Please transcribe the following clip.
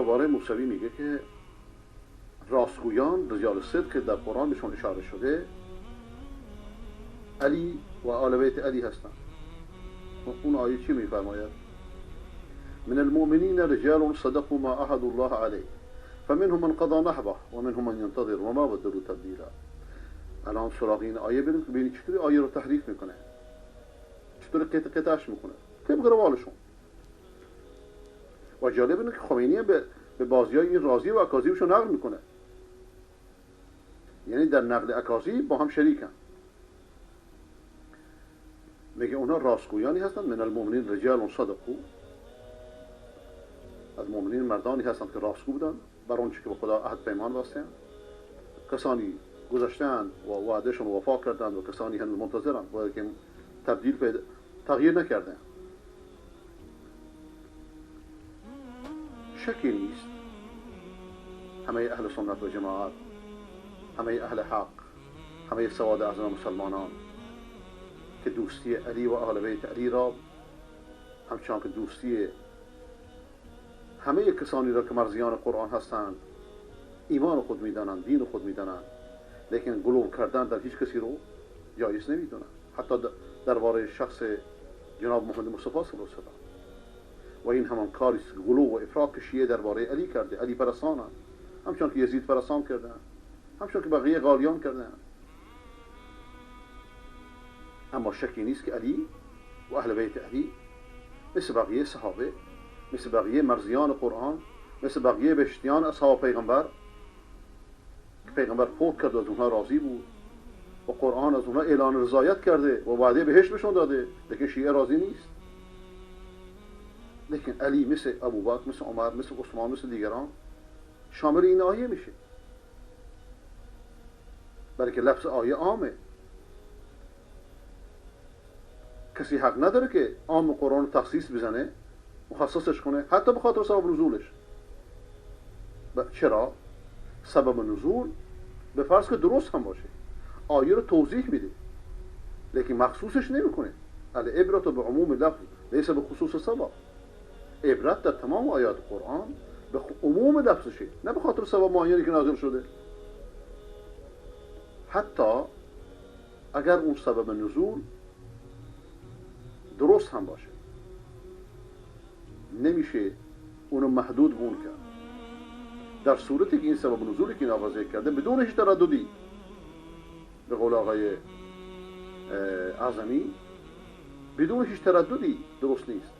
دوباره موسوی میگه که راستگویان رجال صدق که در قرآن بهشون اشاره شده علی و آل بیت علی هستند. اون آیه چی میفرماید؟ من المؤمنین رجال صدقوا ما عهدوا الله علیه فمنهم من قضى نحبه ومنهم من ينتظر وما بدلوا تبدیلا. الان سراغ این آیه بریم که ببینید چطوری آیه رو تحریف میکنه، چطوری قطعش میکنه طبق روالشون. و جالب اینه که خمینی به بازیای این رازی و اکاذیبشو نقل میکنه، یعنی در نقل اکاذیب با هم شریکن. میگه اونا راستگویانی هستند. من المؤمنین رجال صدقوا، از مؤمنین مردانی هستند که راستگو بودن بر اون چیزی که به خدا عهد پیمان بستند. کسانی گذشتند و وعدهشون وفا کردند و کسانی هنوز منتظرند و که تغییر نکردند. شکی نیست همه اهل سنت و جماعت، همه اهل حق، همه سواد اعظم مسلمانان که دوستی علی و اهل بیت علی را همچنان که دوستی همه کسانی را که مرزیان قرآن هستند ایمان خود میدانند، دین خود میدانند، لیکن غلو کردن در هیچ کسی رو جایز نمیدونند، حتی درباره شخص جناب محمد مصطفی صلی الله علیه و سلم. و این همان کاری است که غلو و افراط که شیعه درباره علی کرده، علی پرستانند، همچنان که یزید پرستان کردند، همچنان که بقیه غالیان کردند. اما شکی نیست که علی و اهل بیت علی مثل بقیه صحابه، مثل بقیه مرزیان قرآن، مثل بقیه بهشتیان اصحاب پیغمبر که پیغمبر فوت کرد و از اونها راضی بود و قرآن از اونها اعلان رضایت کرده و وعده بهشت بهشون داده، لیکن شیعه راضی نیست. لیکن علی مثل ابوبکر، مثل عمر، مثل عثمان، مثل دیگران شامل این آیه میشه، بلکه لفظ آیه عامه. کسی حق نداره که عام قرآن رو تخصیص بزنه، مخصصش کنه، حتی به خاطر سبب نزولش. چرا؟ سبب نزول به فرض که درست هم باشه آیه رو توضیح میده، لیکن مخصوصش نمیکنه. العبرة بعموم لفظ لیس به خصوص سبب. عبرت در تمام آیات قرآن به عموم لفظشه، نه به خاطر سبب معینی که نازل شده. حتی اگر اون سبب نزول درست هم باشه نمیشه اونو محدود به اون کرد. در صورتی که این سبب نزولی که این ذکر کرده بدون هیچ ترددی، به قول آقای اعظمی، بدون هیچ ترددی درست نیست.